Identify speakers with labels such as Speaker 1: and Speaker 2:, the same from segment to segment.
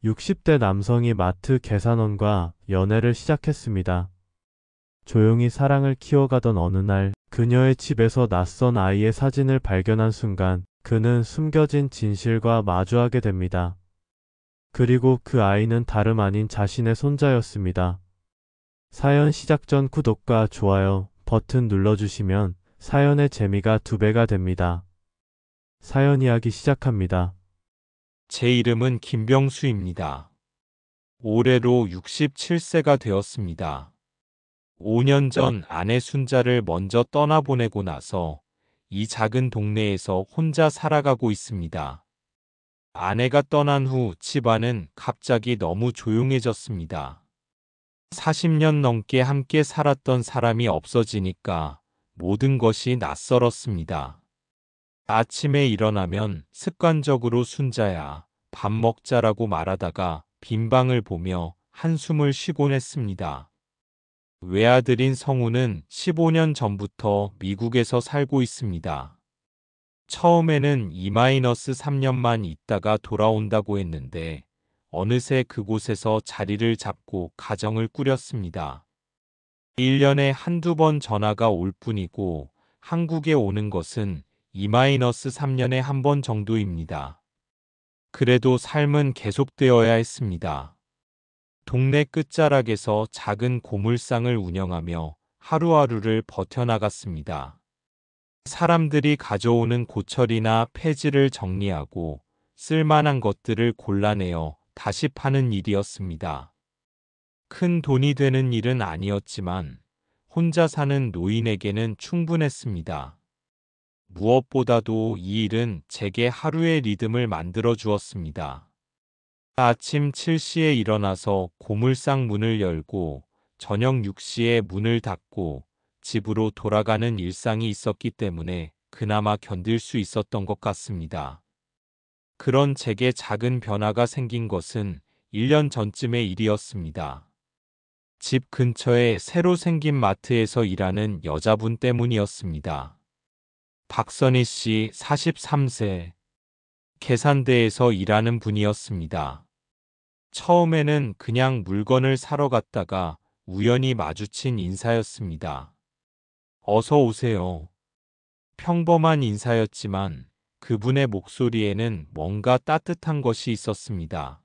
Speaker 1: 60대 남성이 마트 계산원과 연애를 시작했습니다. 조용히 사랑을 키워가던 어느 날, 그녀의 집에서 낯선 아이의 사진을 발견한 순간, 그는 숨겨진 진실과 마주하게 됩니다. 그리고 그 아이는 다름 아닌 자신의 손자였습니다. 사연 시작 전 구독과 좋아요 버튼 눌러주시면 사연의 재미가 2배가 됩니다. 사연 이야기 시작합니다.
Speaker 2: 제 이름은 김병수입니다. 올해로 67세가 되었습니다. 5년 전 아내 순자를 먼저 떠나보내고 나서 이 작은 동네에서 혼자 살아가고 있습니다. 아내가 떠난 후 집안은 갑자기 너무 조용해졌습니다. 40년 넘게 함께 살았던 사람이 없어지니까 모든 것이 낯설었습니다. 아침에 일어나면 습관적으로 순자야, 밥 먹자라고 말하다가 빈방을 보며 한숨을 쉬곤 했습니다. 외아들인 성우는 15년 전부터 미국에서 살고 있습니다. 처음에는 2-3년만 있다가 돌아온다고 했는데 어느새 그곳에서 자리를 잡고 가정을 꾸렸습니다. 1년에 한두 번 전화가 올 뿐이고 한국에 오는 것은 2-3년에 한 번 정도입니다. 그래도 삶은 계속되어야 했습니다. 동네 끝자락에서 작은 고물상을 운영하며 하루하루를 버텨나갔습니다. 사람들이 가져오는 고철이나 폐지를 정리하고 쓸만한 것들을 골라내어 다시 파는 일이었습니다. 큰 돈이 되는 일은 아니었지만 혼자 사는 노인에게는 충분했습니다. 무엇보다도 이 일은 제게 하루의 리듬을 만들어 주었습니다. 아침 7시에 일어나서 고물상 문을 열고 저녁 6시에 문을 닫고 집으로 돌아가는 일상이 있었기 때문에 그나마 견딜 수 있었던 것 같습니다. 그런 제게 작은 변화가 생긴 것은 1년 전쯤의 일이었습니다. 집 근처에 새로 생긴 마트에서 일하는 여자분 때문이었습니다. 박선희 씨 43세, 계산대에서 일하는 분이었습니다. 처음에는 그냥 물건을 사러 갔다가 우연히 마주친 인사였습니다. 어서 오세요. 평범한 인사였지만 그분의 목소리에는 뭔가 따뜻한 것이 있었습니다.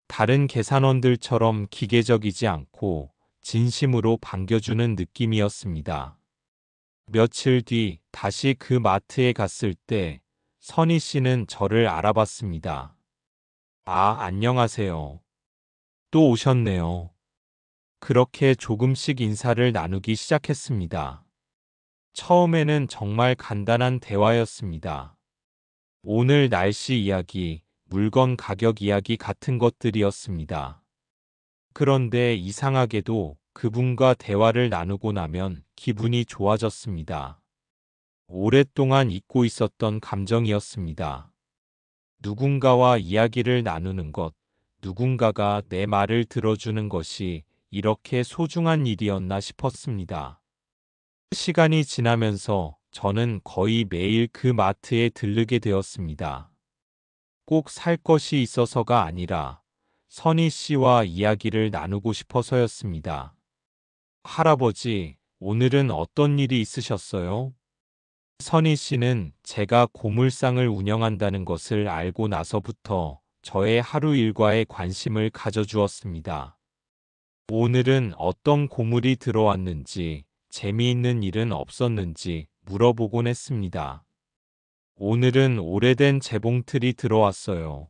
Speaker 2: 다른 계산원들처럼 기계적이지 않고 진심으로 반겨주는 느낌이었습니다. 며칠 뒤 다시 그 마트에 갔을 때 선희 씨는 저를 알아봤습니다. 아, 안녕하세요. 또 오셨네요. 그렇게 조금씩 인사를 나누기 시작했습니다. 처음에는 정말 간단한 대화였습니다. 오늘 날씨 이야기, 물건 가격 이야기 같은 것들이었습니다. 그런데 이상하게도 그분과 대화를 나누고 나면 기분이 좋아졌습니다. 오랫동안 잊고 있었던 감정이었습니다. 누군가와 이야기를 나누는 것, 누군가가 내 말을 들어주는 것이 이렇게 소중한 일이었나 싶었습니다. 시간이 지나면서 저는 거의 매일 그 마트에 들르게 되었습니다. 꼭 살 것이 있어서가 아니라 선희 씨와 이야기를 나누고 싶어서였습니다. 할아버지, 오늘은 어떤 일이 있으셨어요? 선희 씨는 제가 고물상을 운영한다는 것을 알고 나서부터 저의 하루 일과에 관심을 가져주었습니다. 오늘은 어떤 고물이 들어왔는지, 재미있는 일은 없었는지 물어보곤 했습니다. 오늘은 오래된 재봉틀이 들어왔어요.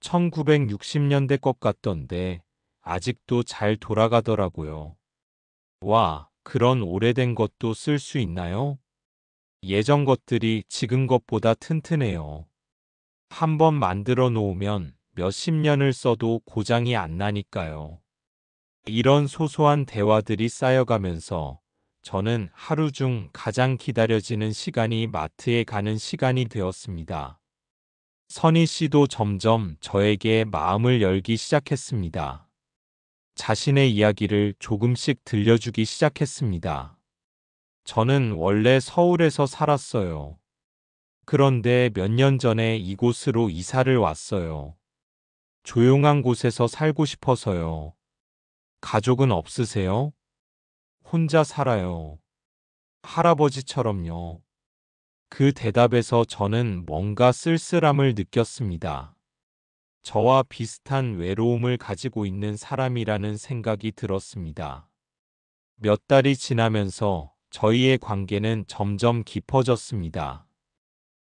Speaker 2: 1960년대 것 같던데 아직도 잘 돌아가더라고요. 와, 그런 오래된 것도 쓸 수 있나요? 예전 것들이 지금 것보다 튼튼해요. 한번 만들어 놓으면 몇십 년을 써도 고장이 안 나니까요. 이런 소소한 대화들이 쌓여가면서 저는 하루 중 가장 기다려지는 시간이 마트에 가는 시간이 되었습니다. 선희 씨도 점점 저에게 마음을 열기 시작했습니다. 자신의 이야기를 조금씩 들려주기 시작했습니다. 저는 원래 서울에서 살았어요. 그런데 몇 년 전에 이곳으로 이사를 왔어요. 조용한 곳에서 살고 싶어서요. 가족은 없으세요? 혼자 살아요. 할아버지처럼요. 그 대답에서 저는 뭔가 쓸쓸함을 느꼈습니다. 저와 비슷한 외로움을 가지고 있는 사람이라는 생각이 들었습니다. 몇 달이 지나면서 저희의 관계는 점점 깊어졌습니다.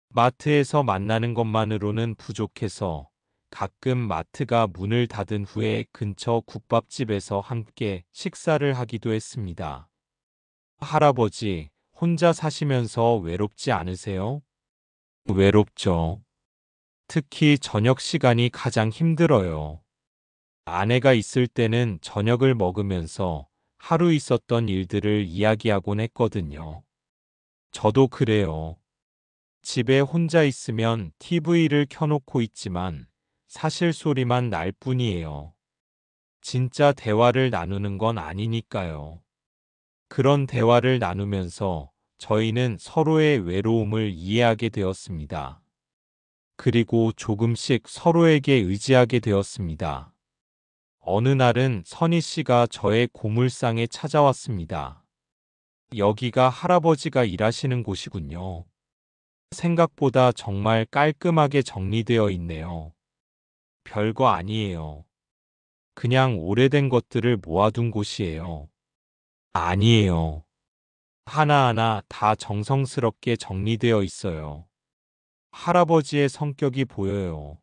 Speaker 2: 마트에서 만나는 것만으로는 부족해서 가끔 마트가 문을 닫은 후에 근처 국밥집에서 함께 식사를 하기도 했습니다. 할아버지, 혼자 사시면서 외롭지 않으세요? 외롭죠. 특히 저녁 시간이 가장 힘들어요. 아내가 있을 때는 저녁을 먹으면서 하루 있었던 일들을 이야기하곤 했거든요. 저도 그래요. 집에 혼자 있으면 TV를 켜놓고 있지만 사실 소리만 날 뿐이에요. 진짜 대화를 나누는 건 아니니까요. 그런 대화를 나누면서 저희는 서로의 외로움을 이해하게 되었습니다. 그리고 조금씩 서로에게 의지하게 되었습니다. 어느 날은 선희 씨가 저의 고물상에 찾아왔습니다. 여기가 할아버지가 일하시는 곳이군요. 생각보다 정말 깔끔하게 정리되어 있네요. 별거 아니에요. 그냥 오래된 것들을 모아둔 곳이에요. 아니에요. 하나하나 다 정성스럽게 정리되어 있어요. 할아버지의 성격이 보여요.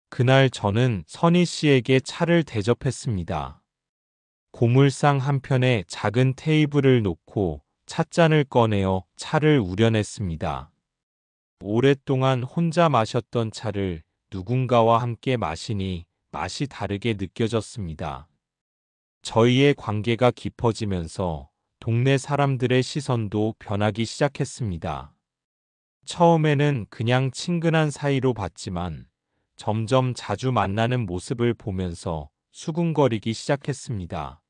Speaker 2: 그날 저는 선희 씨에게 차를 대접했습니다. 고물상 한편에 작은 테이블을 놓고 찻잔을 꺼내어 차를 우려냈습니다. 오랫동안 혼자 마셨던 차를 누군가와 함께 마시니 맛이 다르게 느껴졌습니다. 저희의 관계가 깊어지면서 동네 사람들의 시선도 변하기 시작했습니다. 처음에는 그냥 친근한 사이로 봤지만 점점 자주 만나는 모습을 보면서 수군거리기 시작했습니다.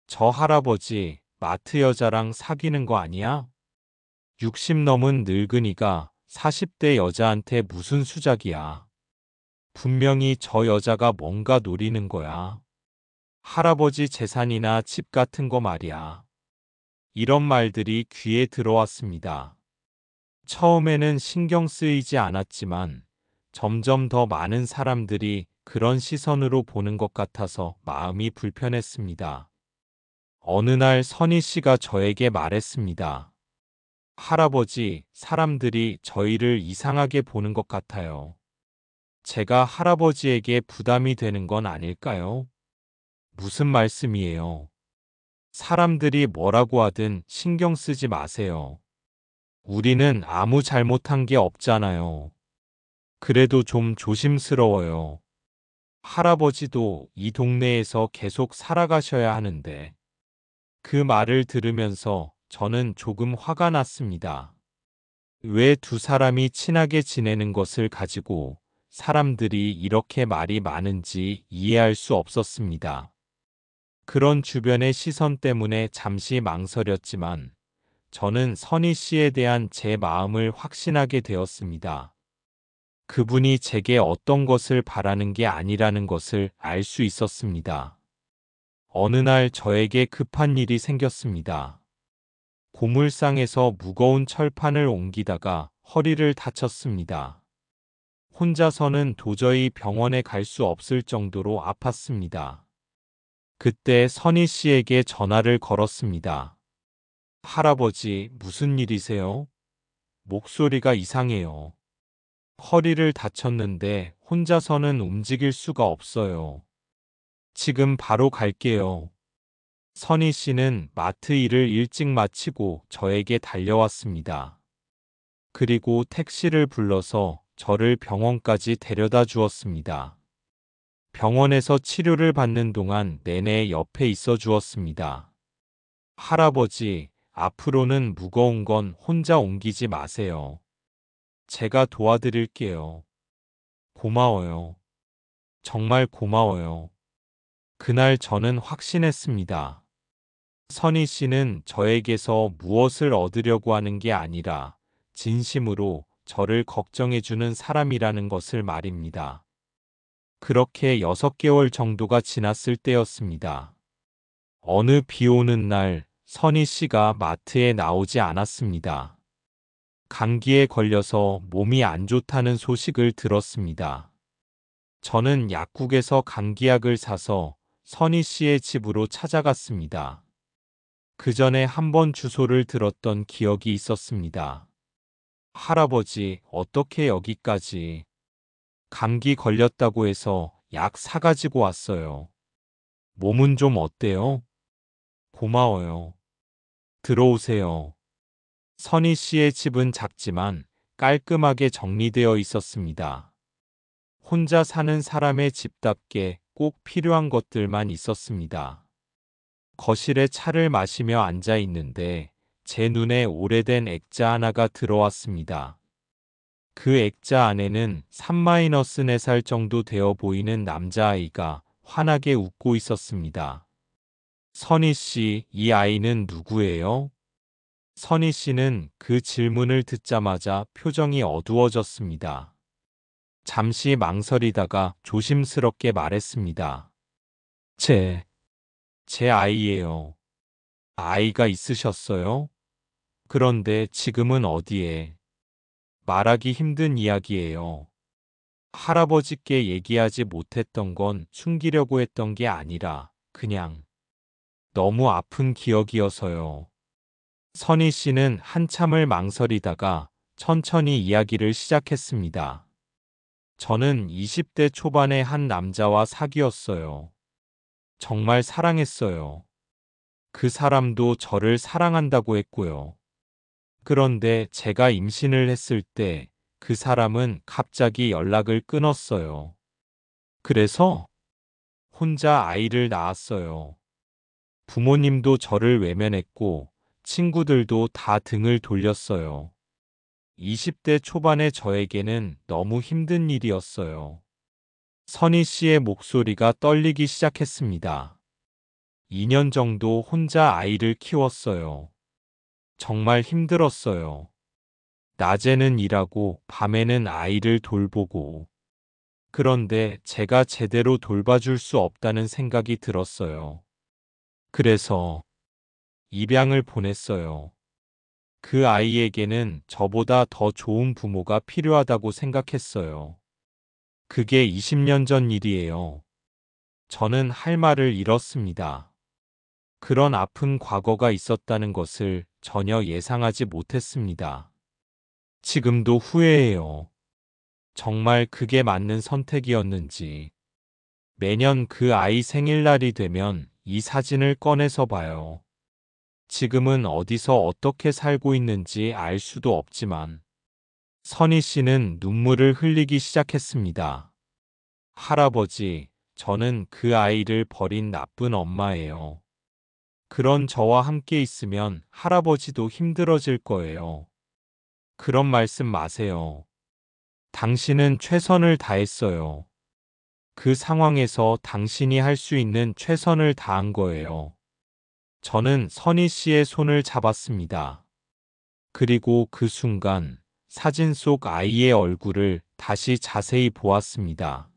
Speaker 2: 저 할아버지, 마트 여자랑 사귀는 거 아니야? 60 넘은 늙은이가 40대 여자한테 무슨 수작이야. 분명히 저 여자가 뭔가 노리는 거야. 할아버지 재산이나 집 같은 거 말이야. 이런 말들이 귀에 들어왔습니다. 처음에는 신경 쓰이지 않았지만 점점 더 많은 사람들이 그런 시선으로 보는 것 같아서 마음이 불편했습니다. 어느 날 선희 씨가 저에게 말했습니다. 할아버지, 사람들이 저희를 이상하게 보는 것 같아요. 제가 할아버지에게 부담이 되는 건 아닐까요? 무슨 말씀이에요? 사람들이 뭐라고 하든 신경 쓰지 마세요. 우리는 아무 잘못한 게 없잖아요. 그래도 좀 조심스러워요. 할아버지도 이 동네에서 계속 살아가셔야 하는데. 그 말을 들으면서 저는 조금 화가 났습니다. 왜 두 사람이 친하게 지내는 것을 가지고 사람들이 이렇게 말이 많은지 이해할 수 없었습니다. 그런 주변의 시선 때문에 잠시 망설였지만 저는 선희 씨에 대한 제 마음을 확신하게 되었습니다. 그분이 제게 어떤 것을 바라는 게 아니라는 것을 알 수 있었습니다. 어느 날 저에게 급한 일이 생겼습니다. 고물상에서 무거운 철판을 옮기다가 허리를 다쳤습니다. 혼자서는 도저히 병원에 갈 수 없을 정도로 아팠습니다. 그때 선희 씨에게 전화를 걸었습니다. 할아버지, 무슨 일이세요? 목소리가 이상해요. 허리를 다쳤는데 혼자서는 움직일 수가 없어요. 지금 바로 갈게요. 선희 씨는 마트 일을 일찍 마치고 저에게 달려왔습니다. 그리고 택시를 불러서 저를 병원까지 데려다 주었습니다. 병원에서 치료를 받는 동안 내내 옆에 있어 주었습니다. 할아버지, 앞으로는 무거운 건 혼자 옮기지 마세요. 제가 도와드릴게요. 고마워요. 정말 고마워요. 그날 저는 확신했습니다. 선희 씨는 저에게서 무엇을 얻으려고 하는 게 아니라 진심으로 저를 걱정해주는 사람이라는 것을 말입니다. 그렇게 6개월 정도가 지났을 때였습니다. 어느 비 오는 날 선희 씨가 마트에 나오지 않았습니다. 감기에 걸려서 몸이 안 좋다는 소식을 들었습니다. 저는 약국에서 감기약을 사서 선희 씨의 집으로 찾아갔습니다. 그 전에 한 번 주소를 들었던 기억이 있었습니다. 할아버지, 어떻게 여기까지? 감기 걸렸다고 해서 약 사가지고 왔어요. 몸은 좀 어때요? 고마워요. 들어오세요. 선희 씨의 집은 작지만 깔끔하게 정리되어 있었습니다. 혼자 사는 사람의 집답게 꼭 필요한 것들만 있었습니다. 거실에 차를 마시며 앉아 있는데 제 눈에 오래된 액자 하나가 들어왔습니다. 그 액자 안에는 3-4살 정도 되어 보이는 남자아이가 환하게 웃고 있었습니다. 선희 씨, 이 아이는 누구예요? 선희 씨는 그 질문을 듣자마자 표정이 어두워졌습니다. 잠시 망설이다가 조심스럽게 말했습니다. 제 아이예요. 아이가 있으셨어요? 그런데 지금은 어디에? 말하기 힘든 이야기예요. 할아버지께 얘기하지 못했던 건 숨기려고 했던 게 아니라 그냥 너무 아픈 기억이어서요. 선희 씨는 한참을 망설이다가 천천히 이야기를 시작했습니다. 저는 20대 초반의 한 남자와 사귀었어요. 정말 사랑했어요. 그 사람도 저를 사랑한다고 했고요. 그런데 제가 임신을 했을 때 그 사람은 갑자기 연락을 끊었어요. 그래서 혼자 아이를 낳았어요. 부모님도 저를 외면했고 친구들도 다 등을 돌렸어요. 20대 초반의 저에게는 너무 힘든 일이었어요. 선희 씨의 목소리가 떨리기 시작했습니다. 2년 정도 혼자 아이를 키웠어요. 정말 힘들었어요. 낮에는 일하고 밤에는 아이를 돌보고. 그런데 제가 제대로 돌봐줄 수 없다는 생각이 들었어요. 그래서 입양을 보냈어요. 그 아이에게는 저보다 더 좋은 부모가 필요하다고 생각했어요. 그게 20년 전 일이에요. 저는 할 말을 잃었습니다. 그런 아픈 과거가 있었다는 것을 전혀 예상하지 못했습니다. 지금도 후회해요. 정말 그게 맞는 선택이었는지. 매년 그 아이 생일날이 되면 이 사진을 꺼내서 봐요. 지금은 어디서 어떻게 살고 있는지 알 수도 없지만 선희 씨는 눈물을 흘리기 시작했습니다. 할아버지, 저는 그 아이를 버린 나쁜 엄마예요. 그런 저와 함께 있으면 할아버지도 힘들어질 거예요. 그런 말씀 마세요. 당신은 최선을 다했어요. 그 상황에서 당신이 할 수 있는 최선을 다한 거예요. 저는 선희 씨의 손을 잡았습니다. 그리고 그 순간 사진 속 아이의 얼굴을 다시 자세히 보았습니다.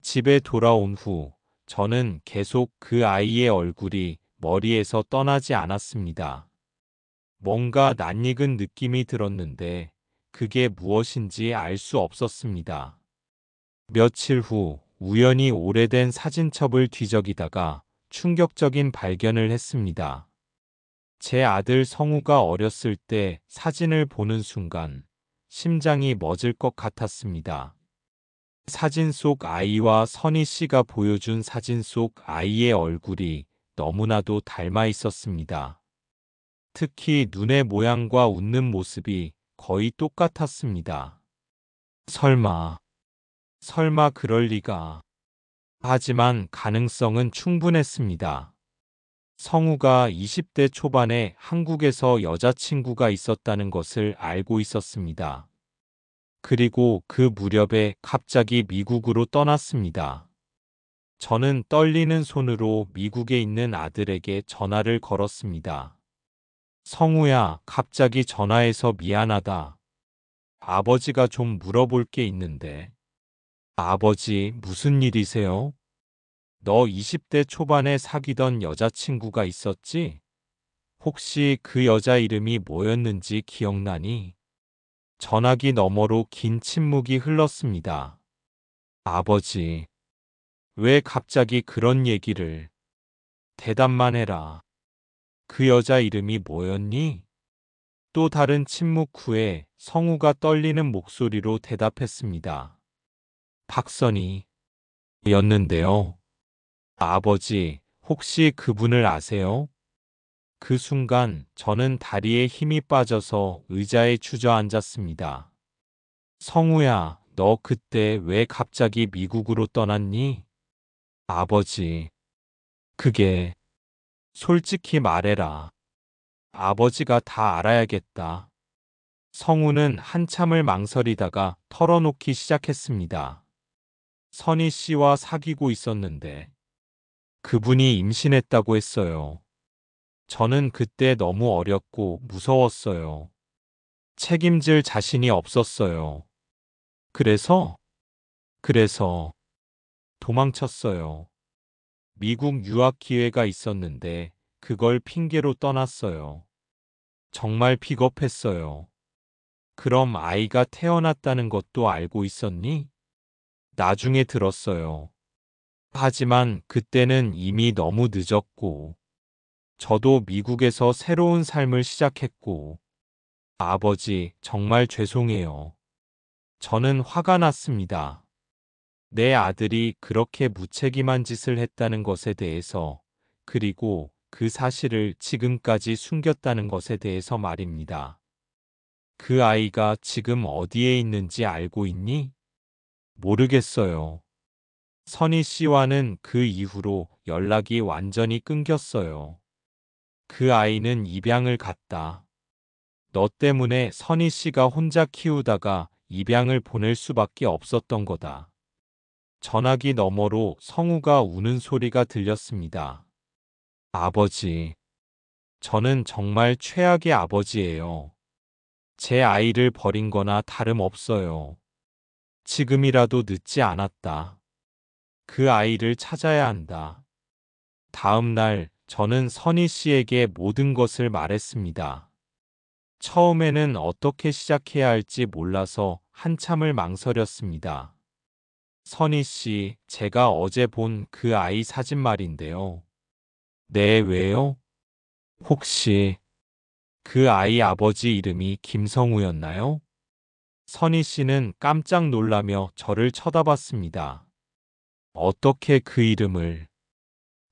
Speaker 2: 집에 돌아온 후 저는 계속 그 아이의 얼굴이 머리에서 떠나지 않았습니다. 뭔가 낯익은 느낌이 들었는데 그게 무엇인지 알 수 없었습니다. 며칠 후 우연히 오래된 사진첩을 뒤적이다가 충격적인 발견을 했습니다. 제 아들 성우가 어렸을 때 사진을 보는 순간 심장이 멎을 것 같았습니다. 사진 속 아이와 선희 씨가 보여준 사진 속 아이의 얼굴이 너무나도 닮아 있었습니다. 특히 눈의 모양과 웃는 모습이 거의 똑같았습니다. 설마 그럴 리가. 하지만 가능성은 충분했습니다. 성우가 20대 초반에 한국에서 여자친구가 있었다는 것을 알고 있었습니다. 그리고 그 무렵에 갑자기 미국으로 떠났습니다. 저는 떨리는 손으로 미국에 있는 아들에게 전화를 걸었습니다. 성우야, 갑자기 전화해서 미안하다. 아버지가 좀 물어볼 게 있는데. 아버지, 무슨 일이세요? 너 20대 초반에 사귀던 여자친구가 있었지? 혹시 그 여자 이름이 뭐였는지 기억나니? 전화기 너머로 긴 침묵이 흘렀습니다. 아버지, 왜 갑자기 그런 얘기를? 대답만 해라. 그 여자 이름이 뭐였니? 또 다른 침묵 후에 성우가 떨리는 목소리로 대답했습니다. 박선희 였는데요. 아버지, 혹시 그분을 아세요? 그 순간 저는 다리에 힘이 빠져서 의자에 주저앉았습니다. 성우야, 너 그때 왜 갑자기 미국으로 떠났니? 아버지, 그게 솔직히 말해라. 아버지가 다 알아야겠다. 성우는 한참을 망설이다가 털어놓기 시작했습니다. 선희 씨와 사귀고 있었는데 그분이 임신했다고 했어요. 저는 그때 너무 어렸고 무서웠어요. 책임질 자신이 없었어요. 그래서 도망쳤어요. 미국 유학 기회가 있었는데 그걸 핑계로 떠났어요. 정말 비겁했어요. 그럼 아이가 태어났다는 것도 알고 있었니? 나중에 들었어요. 하지만 그때는 이미 너무 늦었고, 저도 미국에서 새로운 삶을 시작했고, 아버지, 정말 죄송해요. 저는 화가 났습니다. 내 아들이 그렇게 무책임한 짓을 했다는 것에 대해서, 그리고 그 사실을 지금까지 숨겼다는 것에 대해서 말입니다. 그 아이가 지금 어디에 있는지 알고 있니? 모르겠어요. 선희 씨와는 그 이후로 연락이 완전히 끊겼어요. 그 아이는 입양을 갔다. 너 때문에 선희 씨가 혼자 키우다가 입양을 보낼 수밖에 없었던 거다. 전화기 너머로 성우가 우는 소리가 들렸습니다. 아버지, 저는 정말 최악의 아버지예요. 제 아이를 버린 거나 다름없어요. 지금이라도 늦지 않았다. 그 아이를 찾아야 한다. 다음 날 저는 선희 씨에게 모든 것을 말했습니다. 처음에는 어떻게 시작해야 할지 몰라서 한참을 망설였습니다. 선희 씨, 제가 어제 본 그 아이 사진 말인데요. 네, 왜요? 혹시 그 아이 아버지 이름이 김성우였나요? 선희 씨는 깜짝 놀라며 저를 쳐다봤습니다. 어떻게 그 이름을?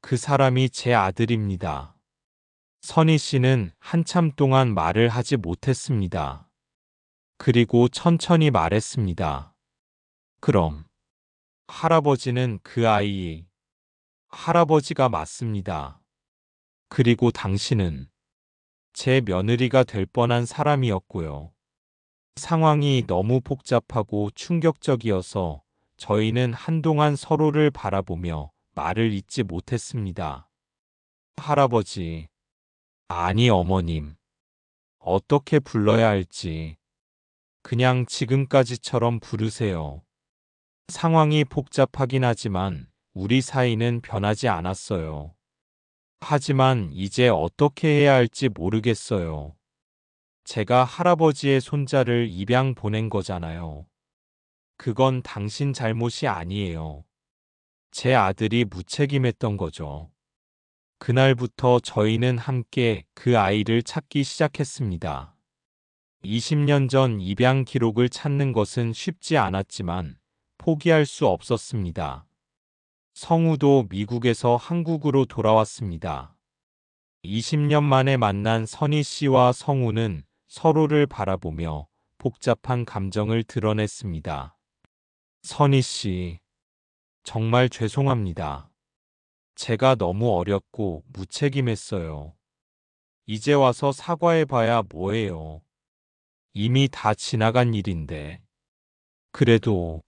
Speaker 2: 그 사람이 제 아들입니다. 선희 씨는 한참 동안 말을 하지 못했습니다. 그리고 천천히 말했습니다. 그럼 할아버지는 그 아이의 할아버지가 맞습니다. 그리고 당신은 제 며느리가 될 뻔한 사람이었고요. 상황이 너무 복잡하고 충격적이어서 저희는 한동안 서로를 바라보며 말을 잇지 못했습니다. 할아버지, 아니 어머님, 어떻게 불러야 할지 그냥 지금까지처럼 부르세요. 상황이 복잡하긴 하지만 우리 사이는 변하지 않았어요. 하지만 이제 어떻게 해야 할지 모르겠어요. 제가 할아버지의 손자를 입양 보낸 거잖아요. 그건 당신 잘못이 아니에요. 제 아들이 무책임했던 거죠. 그날부터 저희는 함께 그 아이를 찾기 시작했습니다. 20년 전 입양 기록을 찾는 것은 쉽지 않았지만 포기할 수 없었습니다. 성우도 미국에서 한국으로 돌아왔습니다. 20년 만에 만난 선희 씨와 성우는 서로를 바라보며 복잡한 감정을 드러냈습니다. 선희 씨, 정말 죄송합니다. 제가 너무 어렸고 무책임했어요. 이제 와서 사과해봐야 뭐해요. 이미 다 지나간 일인데. 그래도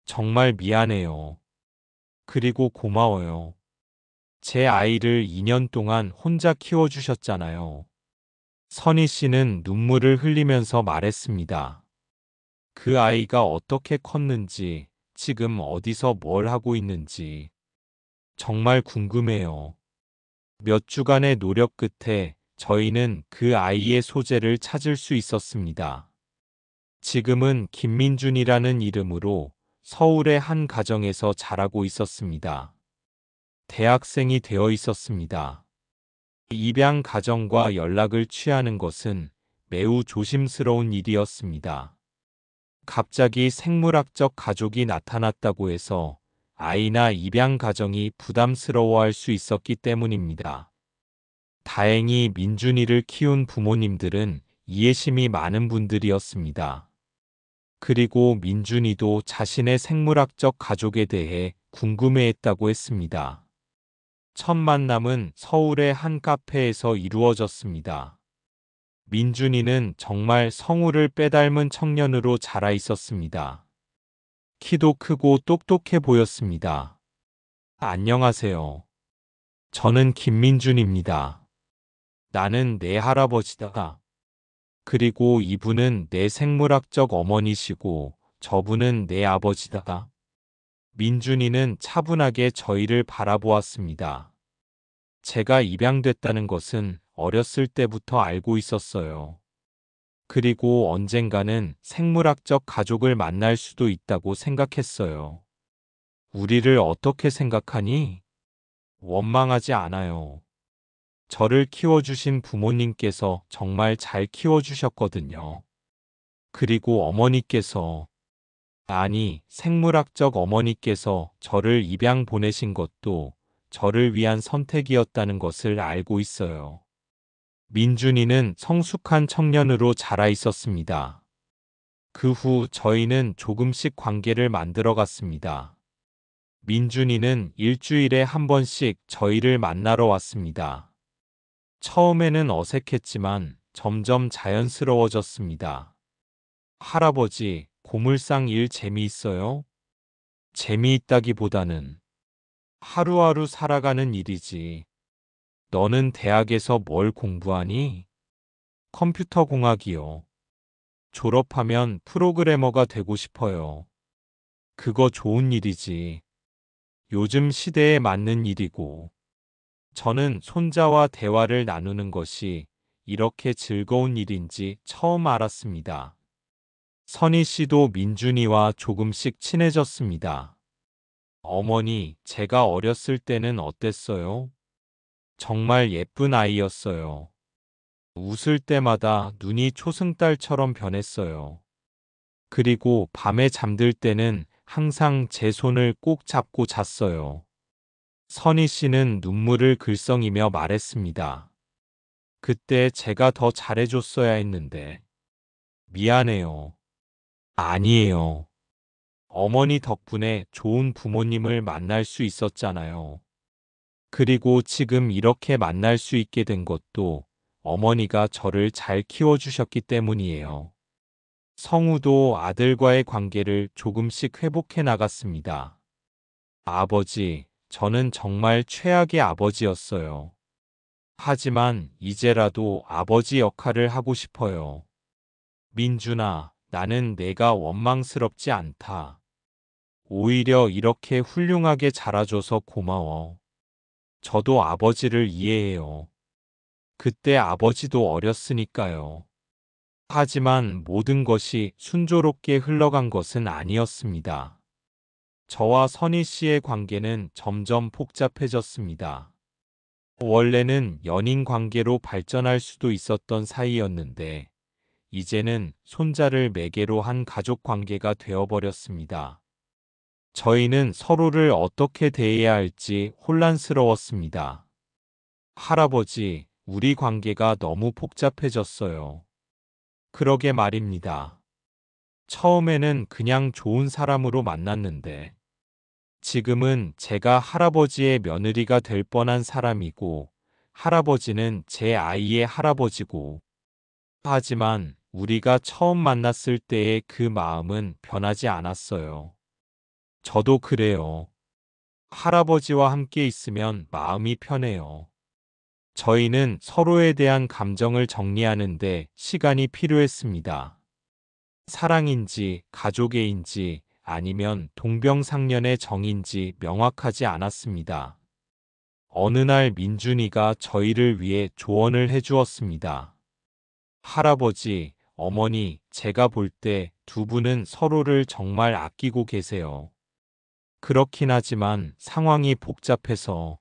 Speaker 2: 정말 미안해요. 그리고 고마워요. 제 아이를 2년 동안 혼자 키워주셨잖아요. 선희 씨는 눈물을 흘리면서 말했습니다. 그 아이가 어떻게 컸는지, 지금 어디서 뭘 하고 있는지 정말 궁금해요. 몇 주간의 노력 끝에 저희는 그 아이의 소재를 찾을 수 있었습니다. 지금은 김민준이라는 이름으로 서울의 한 가정에서 자라고 있었습니다. 대학생이 되어 있었습니다. 입양 가정과 연락을 취하는 것은 매우 조심스러운 일이었습니다. 갑자기 생물학적 가족이 나타났다고 해서 아이나 입양 가정이 부담스러워할 수 있었기 때문입니다. 다행히 민준이를 키운 부모님들은 이해심이 많은 분들이었습니다. 그리고 민준이도 자신의 생물학적 가족에 대해 궁금해했다고 했습니다. 첫 만남은 서울의 한 카페에서 이루어졌습니다. 민준이는 정말 성우를 빼닮은 청년으로 자라 있었습니다. 키도 크고 똑똑해 보였습니다. 안녕하세요. 저는 김민준입니다. 나는 내 할아버지다. 그리고 이분은 내 생물학적 어머니시고 저분은 내 아버지다. 민준이는 차분하게 저희를 바라보았습니다. 제가 입양됐다는 것은 어렸을 때부터 알고 있었어요. 그리고 언젠가는 생물학적 가족을 만날 수도 있다고 생각했어요. 우리를 어떻게 생각하니? 원망하지 않아요. 저를 키워주신 부모님께서 정말 잘 키워주셨거든요. 그리고 어머니께서, 아니, 생물학적 어머니께서 저를 입양 보내신 것도 저를 위한 선택이었다는 것을 알고 있어요. 민준이는 성숙한 청년으로 자라 있었습니다. 그 후 저희는 조금씩 관계를 만들어 갔습니다. 민준이는 일주일에 한 번씩 저희를 만나러 왔습니다. 처음에는 어색했지만 점점 자연스러워졌습니다. 할아버지, 고물상 일 재미있어요? 재미있다기보다는 하루하루 살아가는 일이지. 너는 대학에서 뭘 공부하니? 컴퓨터 공학이요. 졸업하면 프로그래머가 되고 싶어요. 그거 좋은 일이지. 요즘 시대에 맞는 일이고. 저는 손자와 대화를 나누는 것이 이렇게 즐거운 일인지 처음 알았습니다. 선희 씨도 민준이와 조금씩 친해졌습니다. 어머니, 제가 어렸을 때는 어땠어요? 정말 예쁜 아이였어요. 웃을 때마다 눈이 초승달처럼 변했어요. 그리고 밤에 잠들 때는 항상 제 손을 꼭 잡고 잤어요. 선희 씨는 눈물을 글썽이며 말했습니다. 그때 제가 더 잘해줬어야 했는데. 미안해요. 아니에요. 어머니 덕분에 좋은 부모님을 만날 수 있었잖아요. 그리고 지금 이렇게 만날 수 있게 된 것도 어머니가 저를 잘 키워주셨기 때문이에요. 성우도 아들과의 관계를 조금씩 회복해 나갔습니다. 아버지, 저는 정말 최악의 아버지였어요. 하지만 이제라도 아버지 역할을 하고 싶어요. 민준아, 나는 내가 원망스럽지 않다. 오히려 이렇게 훌륭하게 자라줘서 고마워. 저도 아버지를 이해해요. 그때 아버지도 어렸으니까요. 하지만 모든 것이 순조롭게 흘러간 것은 아니었습니다. 저와 선희 씨의 관계는 점점 복잡해졌습니다. 원래는 연인 관계로 발전할 수도 있었던 사이였는데, 이제는 손자를 매개로 한 가족 관계가 되어버렸습니다. 저희는 서로를 어떻게 대해야 할지 혼란스러웠습니다. 할아버지, 우리 관계가 너무 복잡해졌어요. 그러게 말입니다. 처음에는 그냥 좋은 사람으로 만났는데, 지금은 제가 할아버지의 며느리가 될 뻔한 사람이고, 할아버지는 제 아이의 할아버지고, 하지만 우리가 처음 만났을 때의 그 마음은 변하지 않았어요. 저도 그래요. 할아버지와 함께 있으면 마음이 편해요. 저희는 서로에 대한 감정을 정리하는데 시간이 필요했습니다. 사랑인지 가족애인지 아니면 동병상련의 정인지 명확하지 않았습니다. 어느 날 민준이가 저희를 위해 조언을 해주었습니다. 할아버지, 어머니, 제가 볼 때 두 분은 서로를 정말 아끼고 계세요. 그렇긴 하지만 상황이 복잡해서.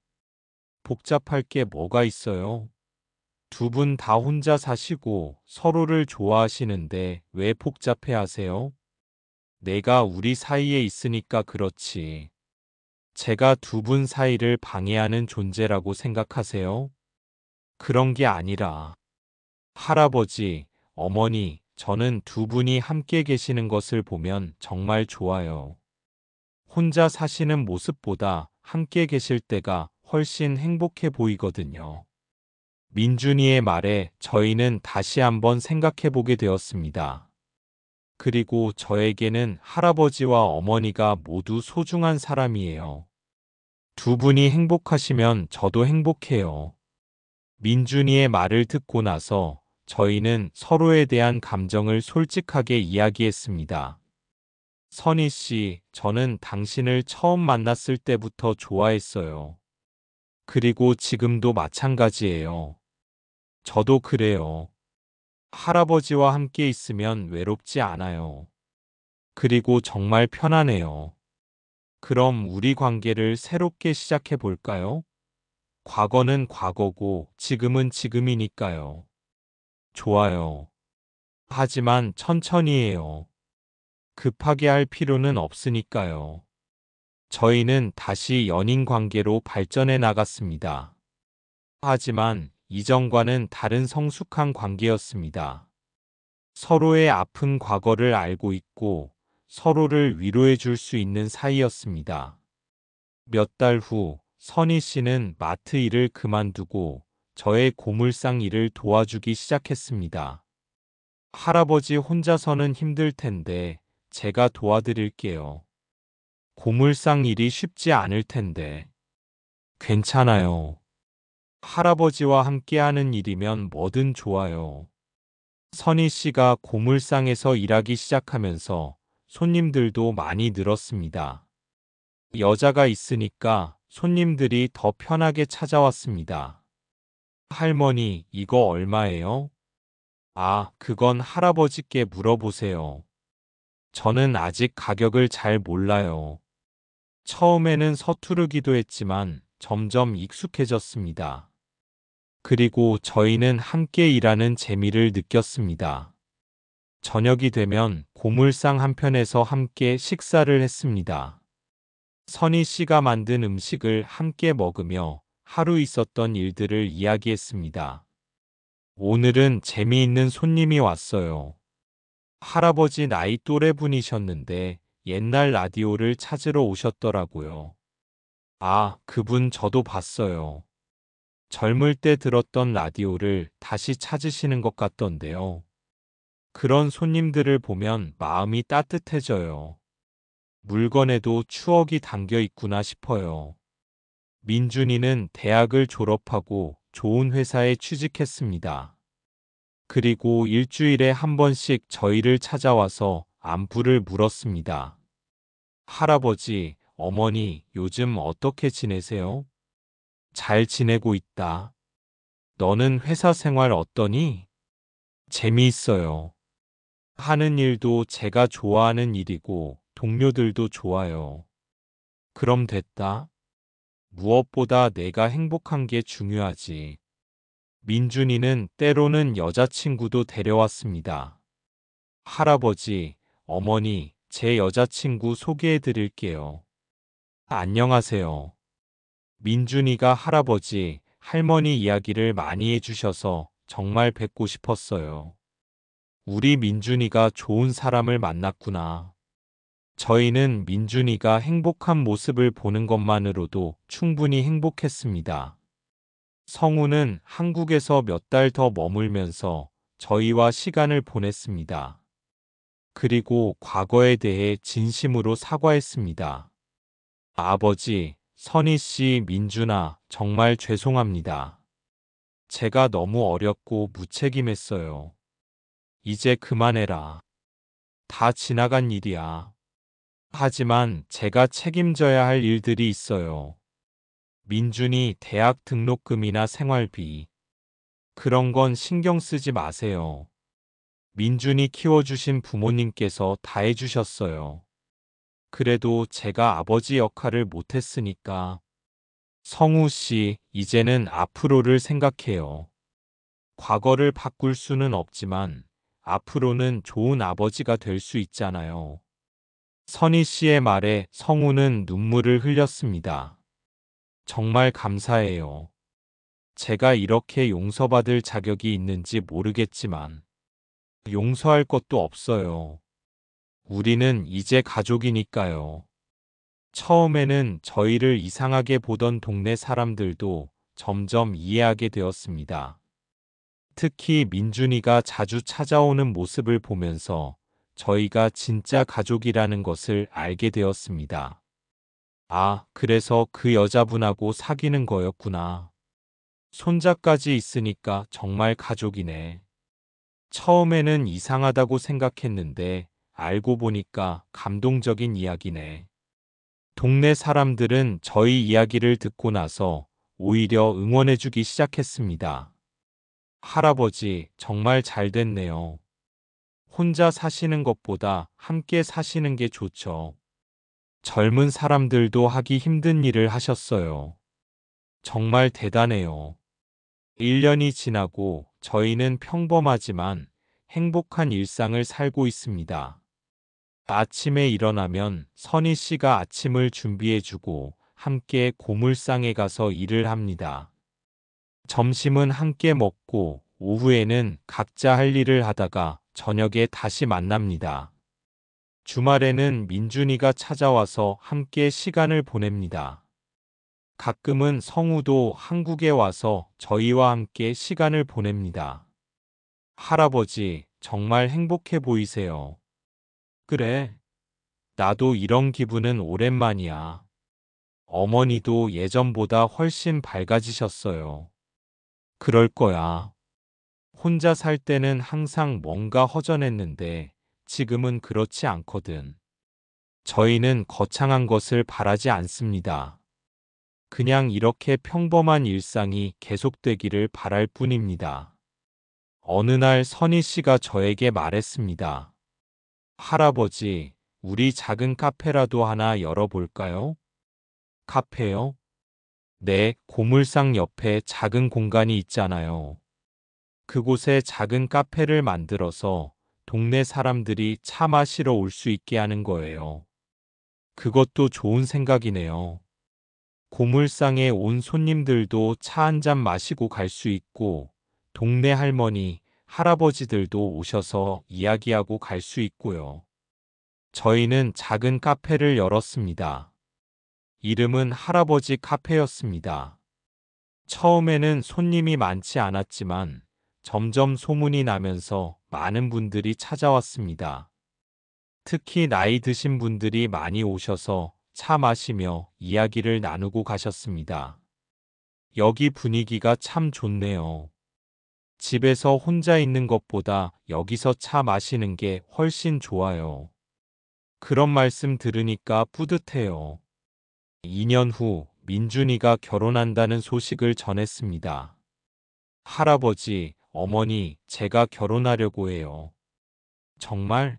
Speaker 2: 복잡할 게 뭐가 있어요? 두 분 다 혼자 사시고 서로를 좋아하시는데 왜 복잡해 하세요? 내가 우리 사이에 있으니까 그렇지. 제가 두 분 사이를 방해하는 존재라고 생각하세요? 그런 게 아니라, 할아버지, 어머니, 저는 두 분이 함께 계시는 것을 보면 정말 좋아요. 혼자 사시는 모습보다 함께 계실 때가 훨씬 행복해 보이거든요. 민준이의 말에 저희는 다시 한번 생각해 보게 되었습니다. 그리고 저에게는 할아버지와 어머니가 모두 소중한 사람이에요. 두 분이 행복하시면 저도 행복해요. 민준이의 말을 듣고 나서 저희는 서로에 대한 감정을 솔직하게 이야기했습니다. 선희 씨, 저는 당신을 처음 만났을 때부터 좋아했어요. 그리고 지금도 마찬가지예요. 저도 그래요. 할아버지와 함께 있으면 외롭지 않아요. 그리고 정말 편안해요. 그럼 우리 관계를 새롭게 시작해 볼까요? 과거는 과거고 지금은 지금이니까요. 좋아요. 하지만 천천히 해요. 급하게 할 필요는 없으니까요. 저희는 다시 연인 관계로 발전해 나갔습니다. 하지만 이전과는 다른 성숙한 관계였습니다. 서로의 아픈 과거를 알고 있고 서로를 위로해 줄 수 있는 사이였습니다. 몇 달 후 선희 씨는 마트 일을 그만두고 저의 고물상 일을 도와주기 시작했습니다. 할아버지 혼자서는 힘들 텐데 제가 도와드릴게요. 고물상 일이 쉽지 않을 텐데. 괜찮아요. 할아버지와 함께하는 일이면 뭐든 좋아요. 선희 씨가 고물상에서 일하기 시작하면서 손님들도 많이 늘었습니다. 여자가 있으니까 손님들이 더 편하게 찾아왔습니다. 할머니, 이거 얼마예요? 아, 그건 할아버지께 물어보세요. 저는 아직 가격을 잘 몰라요. 처음에는 서투르기도 했지만 점점 익숙해졌습니다. 그리고 저희는 함께 일하는 재미를 느꼈습니다. 저녁이 되면 고물상 한편에서 함께 식사를 했습니다. 선희 씨가 만든 음식을 함께 먹으며 하루 있었던 일들을 이야기했습니다. 오늘은 재미있는 손님이 왔어요. 할아버지 나이 또래 분이셨는데 옛날 라디오를 찾으러 오셨더라고요. 아, 그분 저도 봤어요. 젊을 때 들었던 라디오를 다시 찾으시는 것 같던데요. 그런 손님들을 보면 마음이 따뜻해져요. 물건에도 추억이 담겨 있구나 싶어요. 민준이는 대학을 졸업하고 좋은 회사에 취직했습니다. 그리고 일주일에 한 번씩 저희를 찾아와서 안부를 물었습니다. 할아버지, 어머니, 요즘 어떻게 지내세요? 잘 지내고 있다. 너는 회사 생활 어떠니? 재미있어요. 하는 일도 제가 좋아하는 일이고 동료들도 좋아요. 그럼 됐다. 무엇보다 내가 행복한 게 중요하지. 민준이는 때로는 여자친구도 데려왔습니다. 할아버지, 어머니, 제 여자친구 소개해 드릴게요. 안녕하세요. 민준이가 할아버지, 할머니 이야기를 많이 해주셔서 정말 뵙고 싶었어요. 우리 민준이가 좋은 사람을 만났구나. 저희는 민준이가 행복한 모습을 보는 것만으로도 충분히 행복했습니다. 성우는 한국에서 몇 달 더 머물면서 저희와 시간을 보냈습니다. 그리고 과거에 대해 진심으로 사과했습니다. 아버지, 선희 씨, 민준아, 정말 죄송합니다. 제가 너무 어렸고 무책임했어요. 이제 그만해라. 다 지나간 일이야. 하지만 제가 책임져야 할 일들이 있어요. 민준이 대학 등록금이나 생활비. 그런 건 신경 쓰지 마세요. 민준이 키워주신 부모님께서 다 해주셨어요. 그래도 제가 아버지 역할을 못했으니까. 성우 씨, 이제는 앞으로를 생각해요. 과거를 바꿀 수는 없지만 앞으로는 좋은 아버지가 될 수 있잖아요. 선희 씨의 말에 성우는 눈물을 흘렸습니다. 정말 감사해요. 제가 이렇게 용서받을 자격이 있는지 모르겠지만 용서할 것도 없어요. 우리는 이제 가족이니까요. 처음에는 저희를 이상하게 보던 동네 사람들도 점점 이해하게 되었습니다. 특히 민준이가 자주 찾아오는 모습을 보면서 저희가 진짜 가족이라는 것을 알게 되었습니다. 아, 그래서 그 여자분하고 사귀는 거였구나. 손자까지 있으니까 정말 가족이네. 처음에는 이상하다고 생각했는데 알고 보니까 감동적인 이야기네. 동네 사람들은 저희 이야기를 듣고 나서 오히려 응원해주기 시작했습니다. 할아버지, 정말 잘 됐네요. 혼자 사시는 것보다 함께 사시는 게 좋죠. 젊은 사람들도 하기 힘든 일을 하셨어요. 정말 대단해요. 1년이 지나고 저희는 평범하지만 행복한 일상을 살고 있습니다. 아침에 일어나면 선희 씨가 아침을 준비해주고 함께 고물상에 가서 일을 합니다. 점심은 함께 먹고 오후에는 각자 할 일을 하다가 저녁에 다시 만납니다. 주말에는 민준이가 찾아와서 함께 시간을 보냅니다. 가끔은 성우도 한국에 와서 저희와 함께 시간을 보냅니다. 할아버지, 정말 행복해 보이세요. 그래, 나도 이런 기분은 오랜만이야. 어머니도 예전보다 훨씬 밝아지셨어요. 그럴 거야. 혼자 살 때는 항상 뭔가 허전했는데 지금은 그렇지 않거든. 저희는 거창한 것을 바라지 않습니다. 그냥 이렇게 평범한 일상이 계속되기를 바랄 뿐입니다. 어느 날 선희 씨가 저에게 말했습니다. 할아버지, 우리 작은 카페라도 하나 열어볼까요? 카페요? 네, 고물상 옆에 작은 공간이 있잖아요. 그곳에 작은 카페를 만들어서 동네 사람들이 차 마시러 올 수 있게 하는 거예요. 그것도 좋은 생각이네요. 고물상에 온 손님들도 차 한 잔 마시고 갈 수 있고, 동네 할머니, 할아버지들도 오셔서 이야기하고 갈 수 있고요. 저희는 작은 카페를 열었습니다. 이름은 할아버지 카페였습니다. 처음에는 손님이 많지 않았지만 점점 소문이 나면서 많은 분들이 찾아왔습니다. 특히 나이 드신 분들이 많이 오셔서 차 마시며 이야기를 나누고 가셨습니다. 여기 분위기가 참 좋네요. 집에서 혼자 있는 것보다 여기서 차 마시는 게 훨씬 좋아요. 그런 말씀 들으니까 뿌듯해요. 2년 후 민준이가 결혼한다는 소식을 전했습니다. 할아버지, 어머니, 제가 결혼하려고 해요. 정말?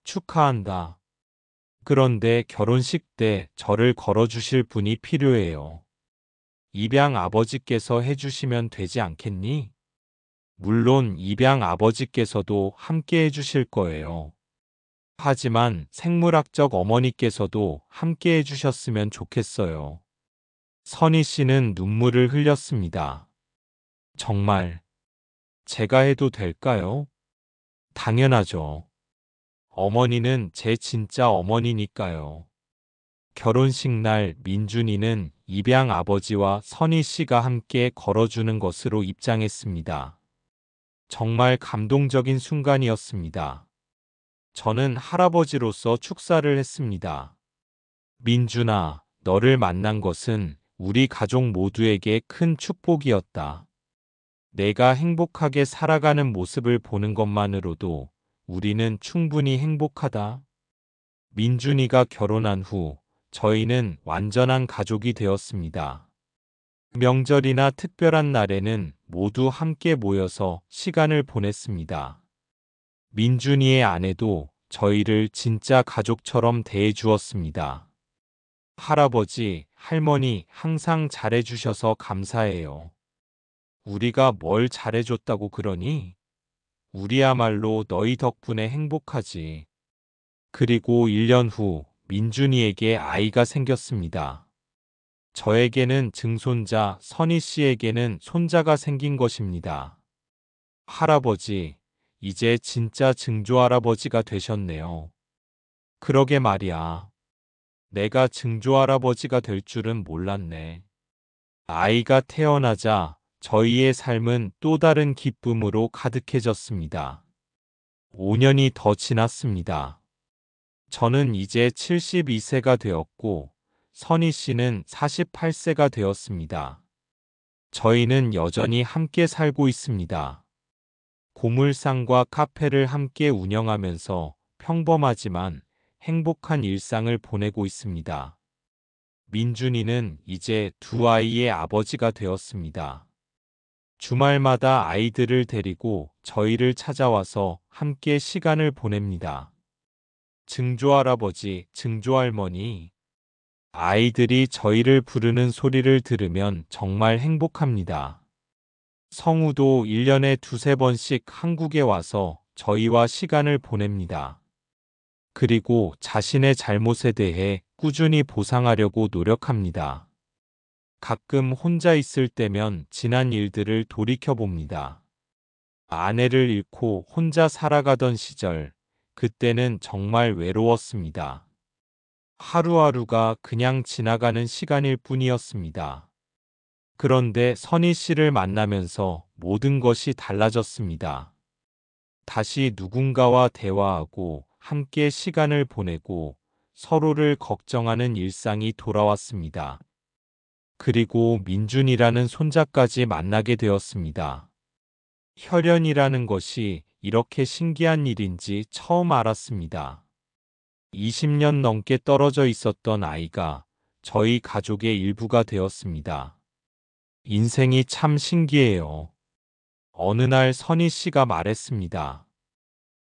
Speaker 2: 축하한다. 그런데 결혼식 때 저를 걸어주실 분이 필요해요. 입양 아버지께서 해주시면 되지 않겠니? 물론 입양 아버지께서도 함께 해주실 거예요. 하지만 생물학적 어머니께서도 함께 해주셨으면 좋겠어요. 선희 씨는 눈물을 흘렸습니다. 정말 제가 해도 될까요? 당연하죠. 어머니는 제 진짜 어머니니까요. 결혼식 날 민준이는 입양 아버지와 선희 씨가 함께 걸어주는 것으로 입장했습니다. 정말 감동적인 순간이었습니다. 저는 할아버지로서 축사를 했습니다. 민준아, 너를 만난 것은 우리 가족 모두에게 큰 축복이었다. 내가 행복하게 살아가는 모습을 보는 것만으로도 우리는 충분히 행복하다. 민준이가 결혼한 후 저희는 완전한 가족이 되었습니다. 명절이나 특별한 날에는 모두 함께 모여서 시간을 보냈습니다. 민준이의 아내도 저희를 진짜 가족처럼 대해주었습니다. 할아버지, 할머니 항상 잘해주셔서 감사해요. 우리가 뭘 잘해줬다고 그러니? 우리야말로 너희 덕분에 행복하지. 그리고 1년 후 민준이에게 아이가 생겼습니다. 저에게는 증손자, 선희 씨에게는 손자가 생긴 것입니다. 할아버지, 이제 진짜 증조할아버지가 되셨네요. 그러게 말이야. 내가 증조할아버지가 될 줄은 몰랐네. 아이가 태어나자 저희의 삶은 또 다른 기쁨으로 가득해졌습니다. 5년이 더 지났습니다. 저는 이제 72세가 되었고, 선희 씨는 48세가 되었습니다. 저희는 여전히 함께 살고 있습니다. 고물상과 카페를 함께 운영하면서 평범하지만 행복한 일상을 보내고 있습니다. 민준이는 이제 두 아이의 아버지가 되었습니다. 주말마다 아이들을 데리고 저희를 찾아와서 함께 시간을 보냅니다. 증조할아버지, 증조할머니, 아이들이 저희를 부르는 소리를 들으면 정말 행복합니다. 성우도 1년에 두세 번씩 한국에 와서 저희와 시간을 보냅니다. 그리고 자신의 잘못에 대해 꾸준히 보상하려고 노력합니다. 가끔 혼자 있을 때면 지난 일들을 돌이켜봅니다. 아내를 잃고 혼자 살아가던 시절, 그때는 정말 외로웠습니다. 하루하루가 그냥 지나가는 시간일 뿐이었습니다. 그런데 선희 씨를 만나면서 모든 것이 달라졌습니다. 다시 누군가와 대화하고 함께 시간을 보내고 서로를 걱정하는 일상이 돌아왔습니다. 그리고 민준이라는 손자까지 만나게 되었습니다. 혈연이라는 것이 이렇게 신기한 일인지 처음 알았습니다. 20년 넘게 떨어져 있었던 아이가 저희 가족의 일부가 되었습니다. 인생이 참 신기해요. 어느 날 선희 씨가 말했습니다.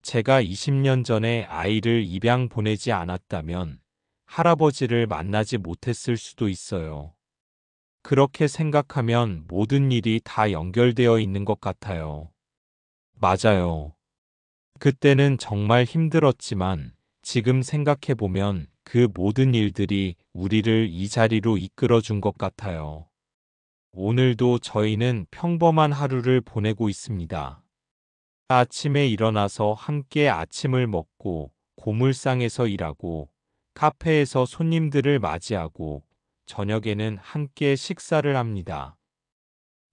Speaker 2: 제가 20년 전에 아이를 입양 보내지 않았다면 할아버지를 만나지 못했을 수도 있어요. 그렇게 생각하면 모든 일이 다 연결되어 있는 것 같아요. 맞아요. 그때는 정말 힘들었지만 지금 생각해보면 그 모든 일들이 우리를 이 자리로 이끌어 준 것 같아요. 오늘도 저희는 평범한 하루를 보내고 있습니다. 아침에 일어나서 함께 아침을 먹고 고물상에서 일하고 카페에서 손님들을 맞이하고 저녁에는 함께 식사를 합니다.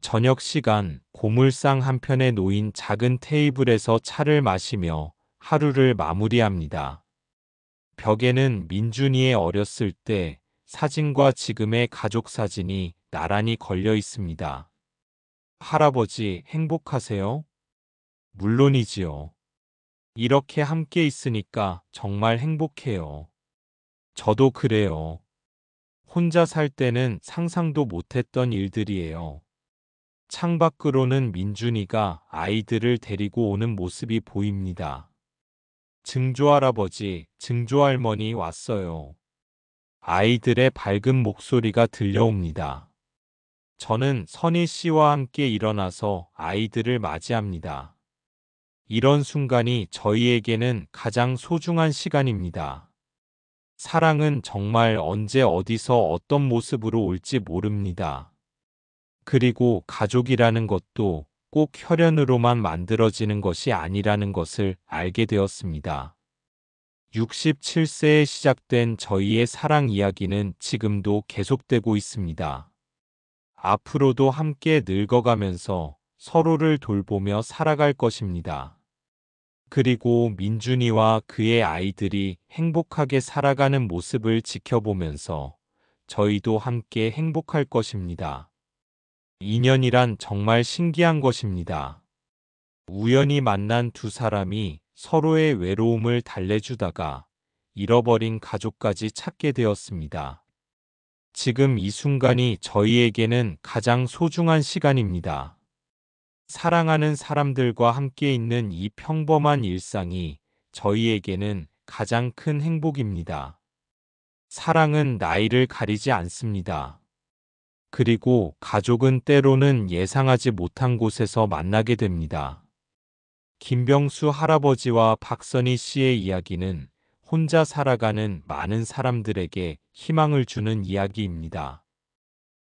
Speaker 2: 저녁 시간 고물상 한편에 놓인 작은 테이블에서 차를 마시며 하루를 마무리합니다. 벽에는 민준이의 어렸을 때 사진과 지금의 가족 사진이 나란히 걸려 있습니다. 할아버지 행복하세요? 물론이지요. 이렇게 함께 있으니까 정말 행복해요. 저도 그래요. 혼자 살 때는 상상도 못했던 일들이에요. 창밖으로는 민준이가 아이들을 데리고 오는 모습이 보입니다. 증조할아버지, 증조할머니 왔어요. 아이들의 밝은 목소리가 들려옵니다. 저는 선희 씨와 함께 일어나서 아이들을 맞이합니다. 이런 순간이 저희에게는 가장 소중한 시간입니다. 사랑은 정말 언제 어디서 어떤 모습으로 올지 모릅니다. 그리고 가족이라는 것도 꼭 혈연으로만 만들어지는 것이 아니라는 것을 알게 되었습니다. 67세에 시작된 저희의 사랑 이야기는 지금도 계속되고 있습니다. 앞으로도 함께 늙어가면서 서로를 돌보며 살아갈 것입니다. 그리고 민준이와 그의 아이들이 행복하게 살아가는 모습을 지켜보면서 저희도 함께 행복할 것입니다. 인연이란 정말 신기한 것입니다. 우연히 만난 두 사람이 서로의 외로움을 달래주다가 잃어버린 가족까지 찾게 되었습니다. 지금 이 순간이 저희에게는 가장 소중한 시간입니다. 사랑하는 사람들과 함께 있는 이 평범한 일상이 저희에게는 가장 큰 행복입니다. 사랑은 나이를 가리지 않습니다. 그리고 가족은 때로는 예상하지 못한 곳에서 만나게 됩니다. 김병수 할아버지와 박선희 씨의 이야기는 혼자 살아가는 많은 사람들에게 희망을 주는 이야기입니다.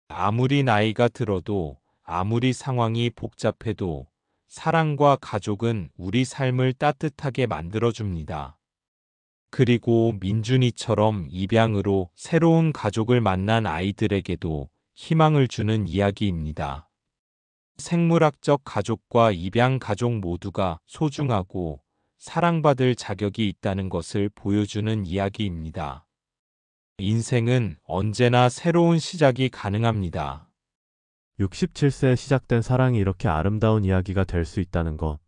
Speaker 2: 아무리 나이가 들어도, 아무리 상황이 복잡해도 사랑과 가족은 우리 삶을 따뜻하게 만들어줍니다. 그리고 민준이처럼 입양으로 새로운 가족을 만난 아이들에게도 희망을 주는 이야기입니다. 생물학적 가족과 입양 가족 모두가 소중하고 사랑받을 자격이 있다는 것을 보여주는 이야기입니다. 인생은 언제나 새로운 시작이 가능합니다.
Speaker 1: 67세에 시작된 사랑이 이렇게 아름다운 이야기가 될 수 있다는 것,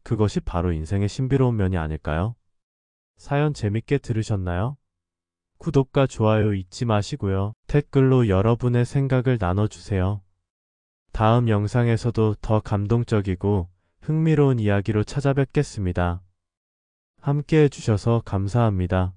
Speaker 1: 그것이 바로 인생의 신비로운 면이 아닐까요? 사연 재밌게 들으셨나요? 구독과 좋아요 잊지 마시고요. 댓글로 여러분의 생각을 나눠주세요. 다음 영상에서도 더 감동적이고 흥미로운 이야기로 찾아뵙겠습니다. 함께 해주셔서 감사합니다.